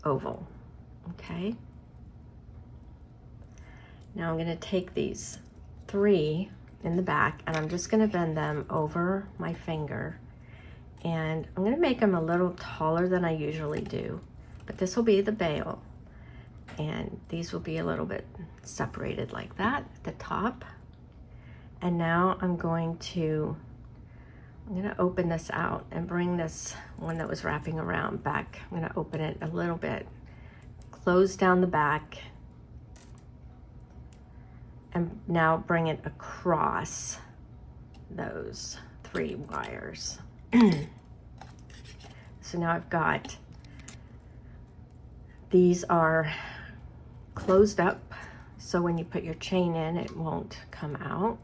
oval, okay? Now I'm going to take these 3 in the back and I'm just going to bend them over my finger, and I'm going to make them a little taller than I usually do, but this will be the bail, and these will be a little bit separated like that at the top. And now I'm going to open this out and bring this one that was wrapping around back. I'm going to open it a little bit, close down the back, and now bring it across those 3 wires. So now I've got, these are closed up, so when you put your chain in, it won't come out.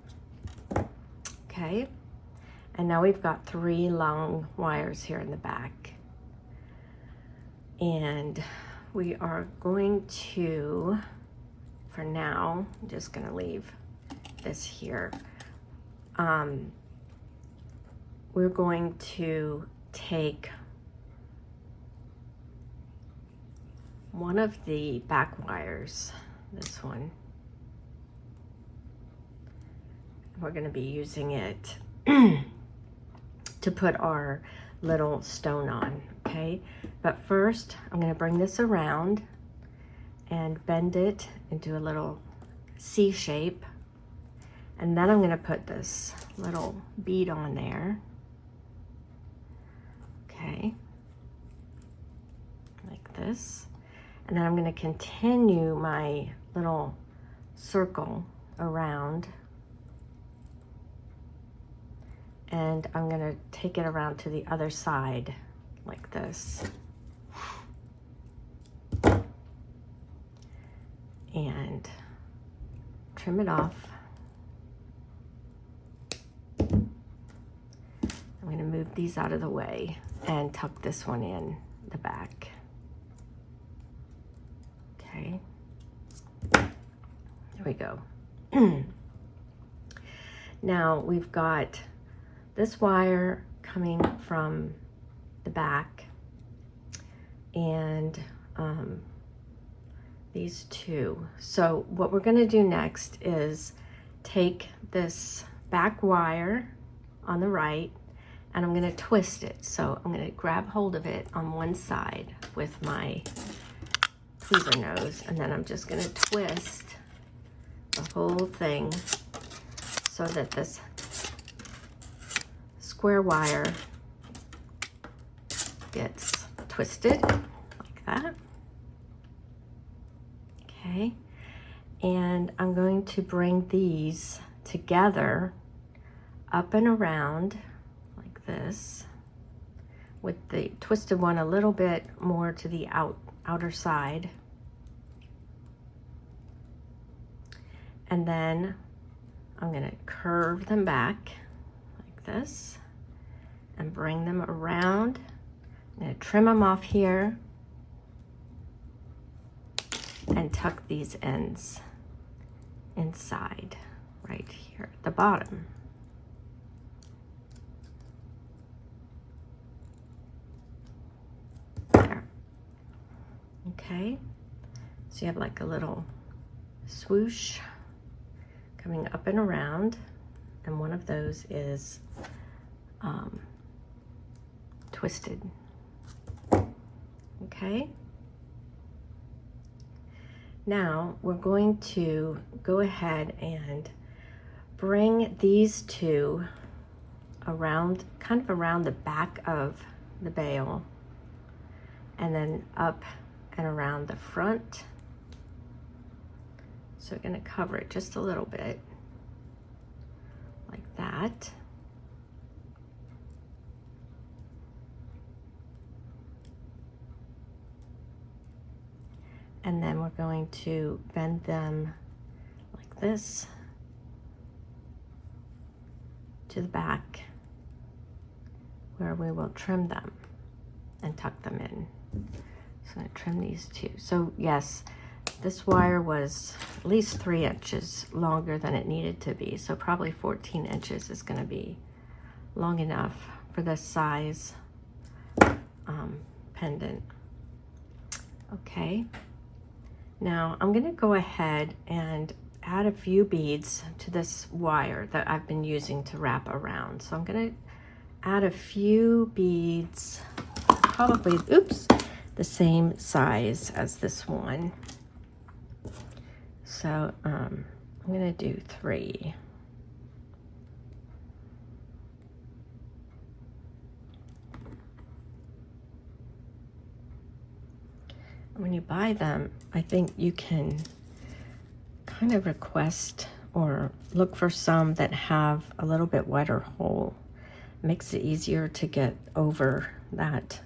Okay, and now we've got 3 long wires here in the back. And we are going to, for now, I'm just gonna leave this here. We're going to take one of the back wires, this one. We're going to be using it to put our little stone on, okay? But first, I'm going to bring this around and bend it into a little C shape. And then I'm going to put this little bead on there. Okay. Like this. And then I'm going to continue my little circle around. And I'm going to take it around to the other side like this. And trim it off. I'm going to move these out of the way and tuck this one in the back. Okay. There we go. Now we've got this wire coming from the back, and these 2. So what we're going to do next is take this back wire on the right, and I'm going to twist it. So I'm going to grab hold of it on one side with my tweezer nose, and then I'm just going to twist the whole thing so that this square wire gets twisted like that. Okay, and I'm going to bring these together up and around like this, with the twisted one a little bit more to the outer side. And then I'm going to curve them back like this and bring them around. I'm going to trim them off here and tuck these ends inside right here at the bottom. There. Okay, so you have like a little swoosh coming up and around, and one of those is twisted. Okay, now we're going to go ahead and bring these 2 around, kind of around the back of the bail, and then up and around the front. So we're going to cover it just a little bit like that. And then we're going to bend them like this to the back, where we will trim them and tuck them in. So I'm going to trim these 2. So yes, this wire was at least 3 inches longer than it needed to be. So probably 14 inches is going to be long enough for this size pendant. Okay, now I'm gonna go ahead and add a few beads to this wire that I've been using to wrap around. So I'm gonna add a few beads, probably, oops, the same size as this one. So I'm gonna do 3. When you buy them, I think you can kind of request or look for some that have a little bit wider hole. Makes it easier to get over that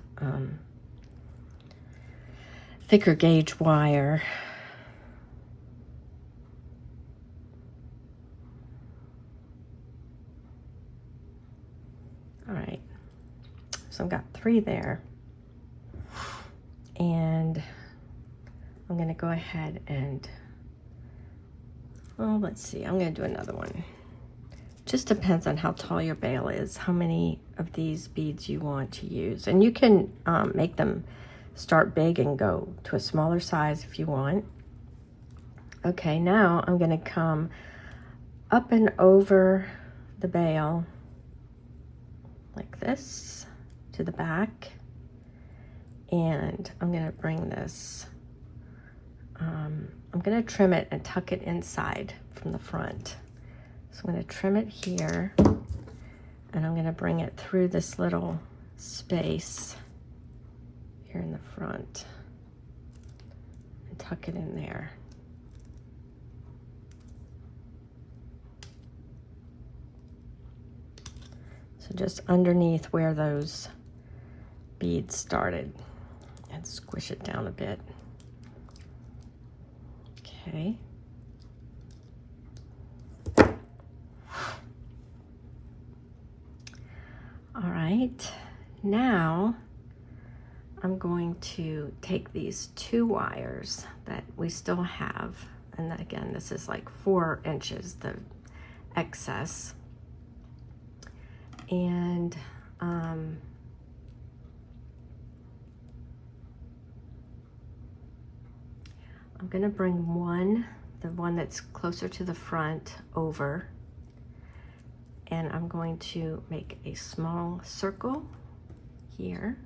thicker gauge wire. All right, so I've got 3 there. And I'm gonna go ahead and, well, let's see, I'm gonna do another one. Just depends on how tall your bail is, how many of these beads you want to use. And you can make them start big and go to a smaller size if you want. Okay, now I'm gonna come up and over the bail like this to the back. And I'm gonna bring this, I'm gonna trim it and tuck it inside from the front. So I'm gonna trim it here, and I'm gonna bring it through this little space here in the front and tuck it in there. So just underneath where those beads started, and squish it down a bit. Okay. All right, now I'm going to take these 2 wires that we still have, and again, this is like 4 inches, the excess, and I'm gonna bring the one that's closer to the front over, and I'm going to make a small circle here,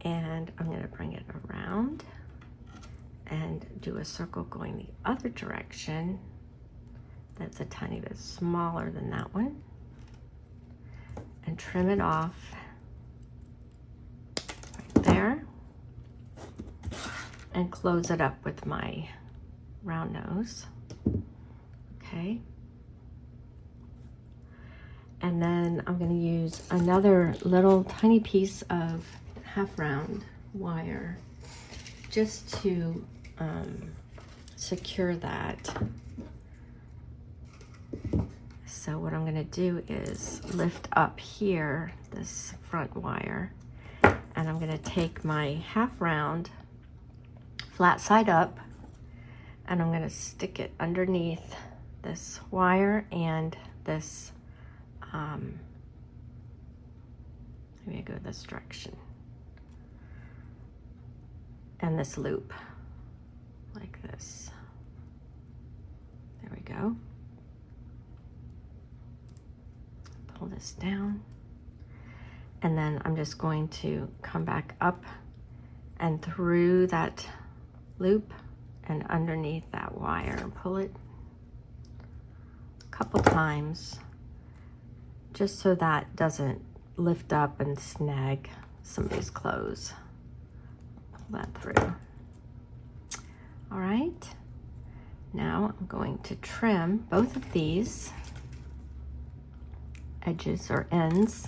and I'm gonna bring it around and do a circle going the other direction that's a tiny bit smaller than that one, and trim it off right there, and close it up with my round nose. Okay. And then I'm going to use another little tiny piece of half round wire just to secure that. So what I'm going to do is lift up here this front wire, and I'm going to take my half round flat side up, and I'm going to stick it underneath this wire and this, maybe I go this direction, and this loop like this. There we go. Pull this down, and then I'm just going to come back up and through that loop and underneath that wire and pull it a couple times just so that doesn't lift up and snag somebody's clothes. Pull that through. All right, now I'm going to trim both of these edges or ends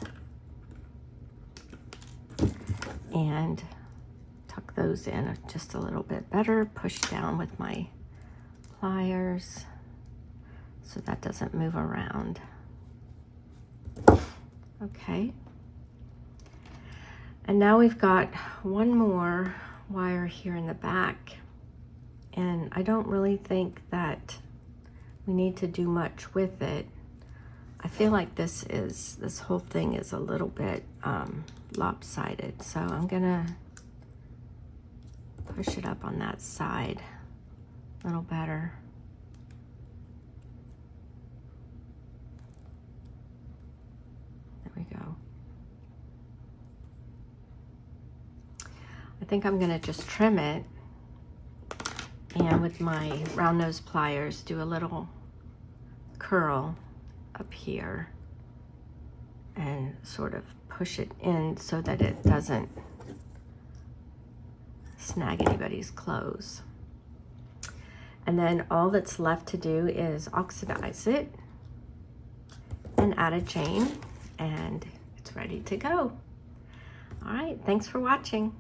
and tuck those in just a little bit better, push down with my pliers so that doesn't move around. Okay. And now we've got one more wire here in the back, and I don't really think that we need to do much with it. I feel like this whole thing is a little bit lopsided, so I'm gonna push it up on that side a little better. There we go. I think I'm gonna just trim it, and with my round nose pliers do a little curl up here and sort of push it in so that it doesn't snag anybody's clothes. And then all that's left to do is oxidize it and add a chain, and it's ready to go. All right, thanks for watching.